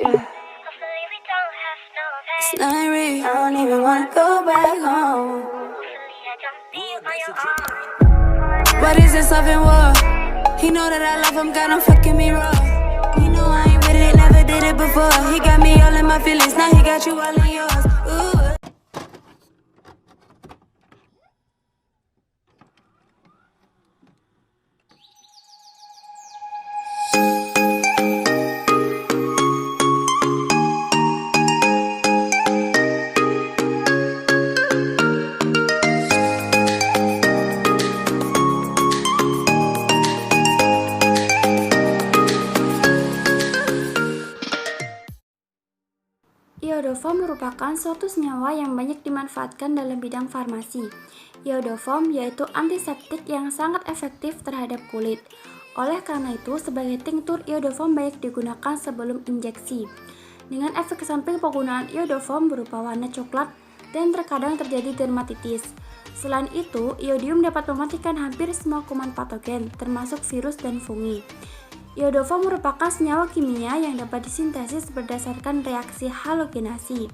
Yeah. It's not real, I don't even wanna go back home. What is this love and war? He know that I love him, got him fucking me raw. He know I ain't with it, never did it before. He got me all in my feelings, now he got you all in yours. Ooh. Iodoform merupakan suatu senyawa yang banyak dimanfaatkan dalam bidang farmasi. Iodoform yaitu antiseptik yang sangat efektif terhadap kulit. Oleh karena itu, sebagai tinktur, iodoform banyak digunakan sebelum injeksi. Dengan efek samping penggunaan iodoform berupa warna coklat dan terkadang terjadi dermatitis. Selain itu, iodium dapat mematikan hampir semua kuman patogen, termasuk virus dan fungi. Iodoform merupakan senyawa kimia yang dapat disintesis berdasarkan reaksi halogenasi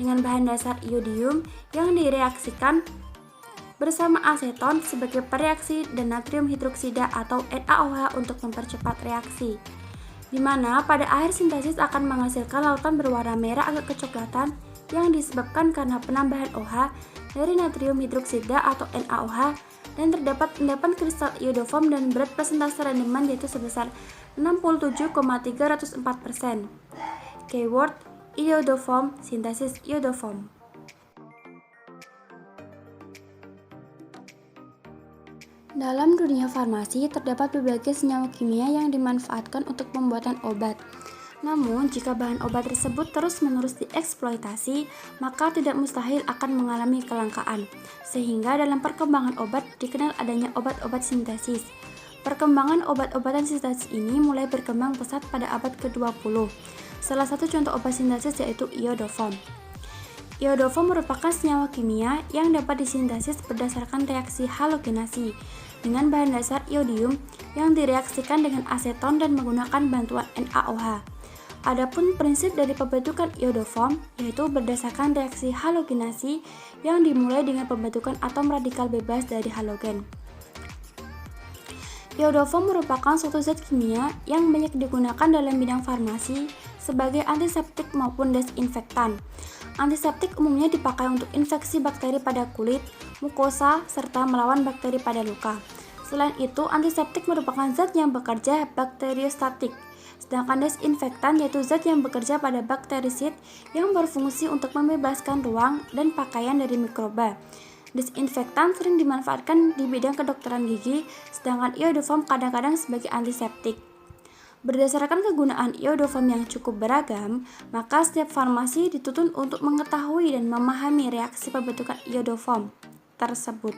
dengan bahan dasar iodium yang direaksikan bersama aseton sebagai pereaksi dan natrium hidroksida atau NaOH untuk mempercepat reaksi, di mana pada akhir sintesis akan menghasilkan lautan berwarna merah agak kecoklatan yang disebabkan karena penambahan OH dari natrium hidroksida atau NaOH, dan terdapat endapan kristal iodoform dan berat persentase rendeman yaitu sebesar 67,304%. Keyword iodoform, sintesis iodoform. Dalam dunia farmasi terdapat berbagai senyawa kimia yang dimanfaatkan untuk pembuatan obat. Namun, jika bahan obat tersebut terus-menerus dieksploitasi, maka tidak mustahil akan mengalami kelangkaan. Sehingga dalam perkembangan obat dikenal adanya obat-obat sintesis. Perkembangan obat-obatan sintesis ini mulai berkembang pesat pada abad ke-20. Salah satu contoh obat sintesis yaitu iodoform. Iodoform merupakan senyawa kimia yang dapat disintesis berdasarkan reaksi halogenasi dengan bahan dasar iodium yang direaksikan dengan aseton dan menggunakan bantuan NaOH. Adapun prinsip dari pembentukan iodoform yaitu berdasarkan reaksi halogenasi yang dimulai dengan pembentukan atom radikal bebas dari halogen. Iodoform merupakan suatu zat kimia yang banyak digunakan dalam bidang farmasi sebagai antiseptik maupun desinfektan. Antiseptik umumnya dipakai untuk infeksi bakteri pada kulit, mukosa, serta melawan bakteri pada luka. Selain itu, antiseptik merupakan zat yang bekerja bakteriostatik. Sedangkan desinfektan yaitu zat yang bekerja pada bakterisid yang berfungsi untuk membebaskan ruang dan pakaian dari mikroba. Desinfektan sering dimanfaatkan di bidang kedokteran gigi, sedangkan iodoform kadang-kadang sebagai antiseptik. Berdasarkan kegunaan iodoform yang cukup beragam, maka setiap farmasi dituntut untuk mengetahui dan memahami reaksi pembentukan iodoform tersebut.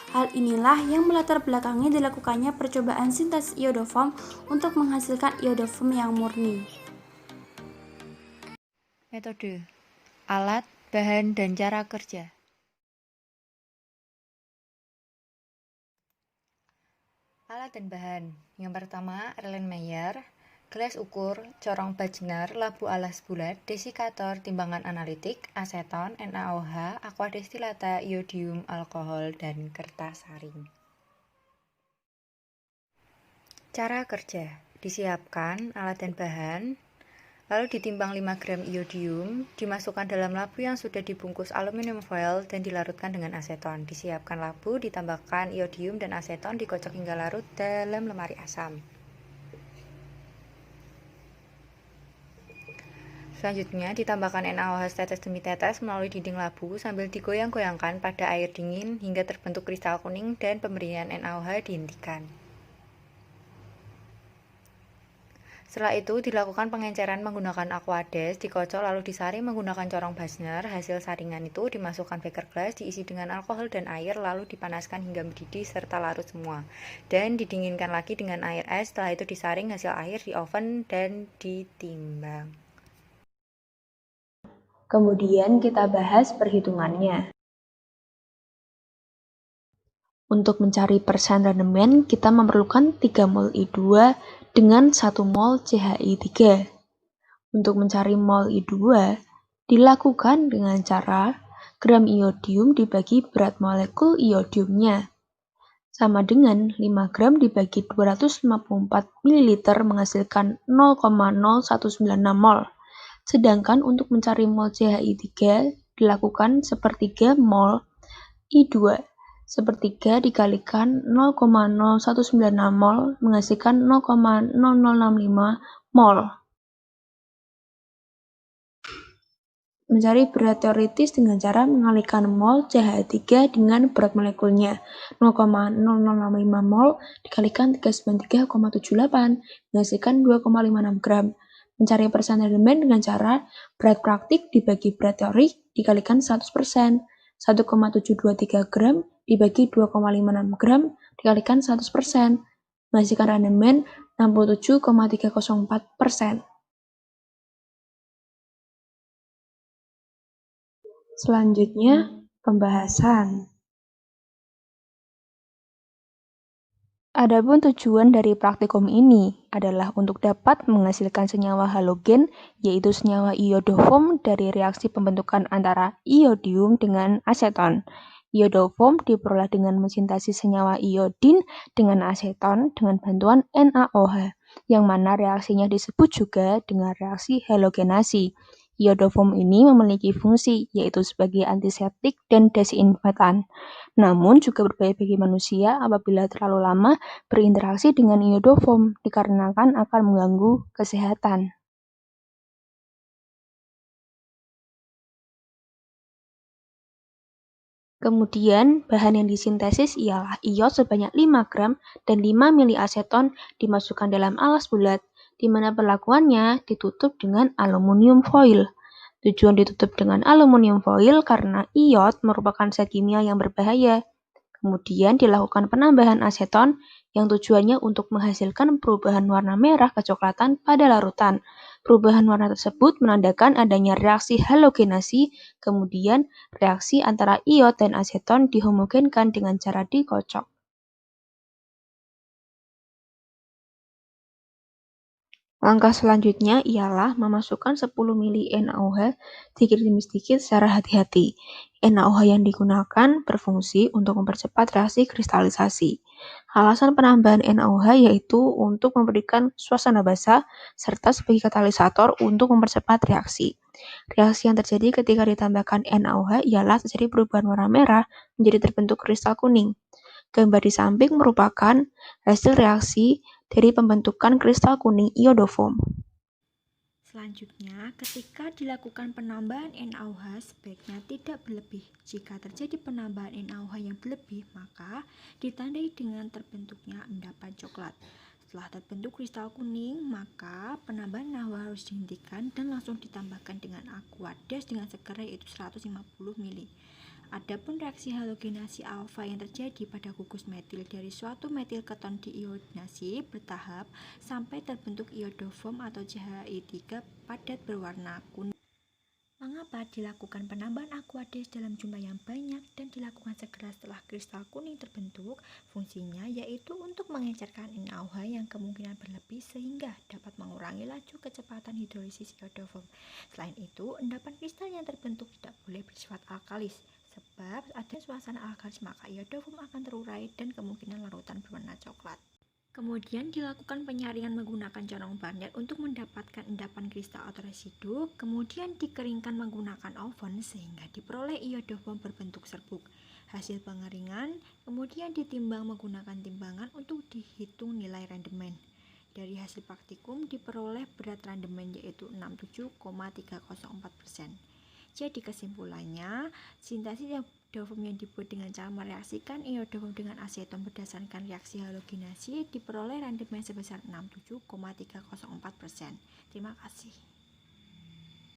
Hal inilah yang melatar belakangi dilakukannya percobaan sintesis iodoform untuk menghasilkan iodoform yang murni. Metode, alat, bahan, dan cara kerja. Alat dan bahan. Yang pertama, Erlenmeyer, gelas ukur, corong Bajner, labu alas bulat, desikator, timbangan analitik, aseton, NaOH, aqua destilata, iodium, alkohol, dan kertas saring. Cara kerja. Disiapkan alat dan bahan, lalu ditimbang 5 gram iodium, dimasukkan dalam labu yang sudah dibungkus aluminium foil dan dilarutkan dengan aseton. Disiapkan labu, ditambahkan iodium dan aseton, dikocok hingga larut dalam lemari asam. Selanjutnya, ditambahkan NaOH tetes demi tetes melalui dinding labu sambil digoyang-goyangkan pada air dingin hingga terbentuk kristal kuning dan pemberian NaOH dihentikan. Setelah itu, dilakukan pengenceran menggunakan aquades, dikocok lalu disaring menggunakan corong Bajner. Hasil saringan itu dimasukkan beker gelas, diisi dengan alkohol dan air, lalu dipanaskan hingga mendidih serta larut semua. Dan didinginkan lagi dengan air es, setelah itu disaring hasil akhir di oven dan ditimbang. Kemudian kita bahas perhitungannya. Untuk mencari persen rendemen, kita memerlukan 3 mol I2 dengan 1 mol CHI3. Untuk mencari mol I2, dilakukan dengan cara gram iodium dibagi berat molekul iodiumnya. Sama dengan 5 gram dibagi 254 ml menghasilkan 0,0196 mol. Sedangkan untuk mencari mol CHI3 dilakukan sepertiga mol I2. Sepertiga dikalikan 0,0196 mol menghasilkan 0,0065 mol. Mencari berat teoritis dengan cara mengalihkan mol CH3 dengan berat molekulnya 0,0065 mol dikalikan 393,78 menghasilkan 2,56 gram. Mencari persen rendemen dengan cara berat praktik dibagi berat teori dikalikan 100%. 1,723 gram dibagi 2,56 gram dikalikan 100%. Menghasilkan rendemen 67,304%. Selanjutnya, pembahasan. Adapun tujuan dari praktikum ini adalah untuk dapat menghasilkan senyawa halogen, yaitu senyawa iodoform dari reaksi pembentukan antara iodium dengan aseton. Iodoform diperoleh dengan mensintesis senyawa iodin dengan aseton dengan bantuan NaOH, yang mana reaksinya disebut juga dengan reaksi halogenasi. Iodoform ini memiliki fungsi, yaitu sebagai antiseptik dan desinfektan. Namun juga berbahaya bagi manusia apabila terlalu lama berinteraksi dengan iodoform, dikarenakan akan mengganggu kesehatan. Kemudian, bahan yang disintesis ialah iot sebanyak 5 gram dan 5 mili aseton dimasukkan dalam alas bulat, di mana perlakuannya ditutup dengan aluminium foil. Tujuan ditutup dengan aluminium foil karena iot merupakan zat kimia yang berbahaya. Kemudian dilakukan penambahan aseton yang tujuannya untuk menghasilkan perubahan warna merah kecoklatan pada larutan. Perubahan warna tersebut menandakan adanya reaksi halogenasi, kemudian reaksi antara iot dan aseton dihomogenkan dengan cara dikocok. Langkah selanjutnya ialah memasukkan 10 mili NaOH sedikit demi sedikit secara hati-hati. NaOH yang digunakan berfungsi untuk mempercepat reaksi kristalisasi. Alasan penambahan NaOH yaitu untuk memberikan suasana basah serta sebagai katalisator untuk mempercepat reaksi. Reaksi yang terjadi ketika ditambahkan NaOH ialah terjadi perubahan warna merah menjadi terbentuk kristal kuning. Gambar di samping merupakan hasil reaksi dari pembentukan kristal kuning iodoform. Selanjutnya, ketika dilakukan penambahan NaOH sebaiknya tidak berlebih. Jika terjadi penambahan NaOH yang berlebih, maka ditandai dengan terbentuknya endapan coklat. Setelah terbentuk kristal kuning, maka penambahan NaOH harus dihentikan dan langsung ditambahkan dengan aqueous dengan segera yaitu 150 ml. Adapun reaksi halogenasi alfa yang terjadi pada gugus metil dari suatu metil keton diiodinasi bertahap sampai terbentuk iodoform atau CH3 padat berwarna kuning. Mengapa dilakukan penambahan aqueous dalam jumlah yang banyak dan dilakukan segera setelah kristal kuning terbentuk? Fungsinya yaitu untuk mengencerkan NaOH yang kemungkinan berlebih sehingga dapat mengurangi laju kecepatan hidrolisis iodoform. Selain itu, endapan kristal yang terbentuk tidak boleh bersifat alkalis. Sebab ada suasana alkalis maka iodoform akan terurai dan kemungkinan larutan berwarna coklat. Kemudian dilakukan penyaringan menggunakan corong Barnett untuk mendapatkan endapan kristal atau residu, kemudian dikeringkan menggunakan oven sehingga diperoleh iodoform berbentuk serbuk. Hasil pengeringan kemudian ditimbang menggunakan timbangan untuk dihitung nilai rendemen. Dari hasil praktikum diperoleh berat rendemen yaitu 67,304%. Jadi kesimpulannya, sintesis iodoform yang dibuat dengan cara mereaksikan iodoform dengan aseton berdasarkan reaksi halogenasi diperoleh rendemen sebesar 67,304%. Terima kasih.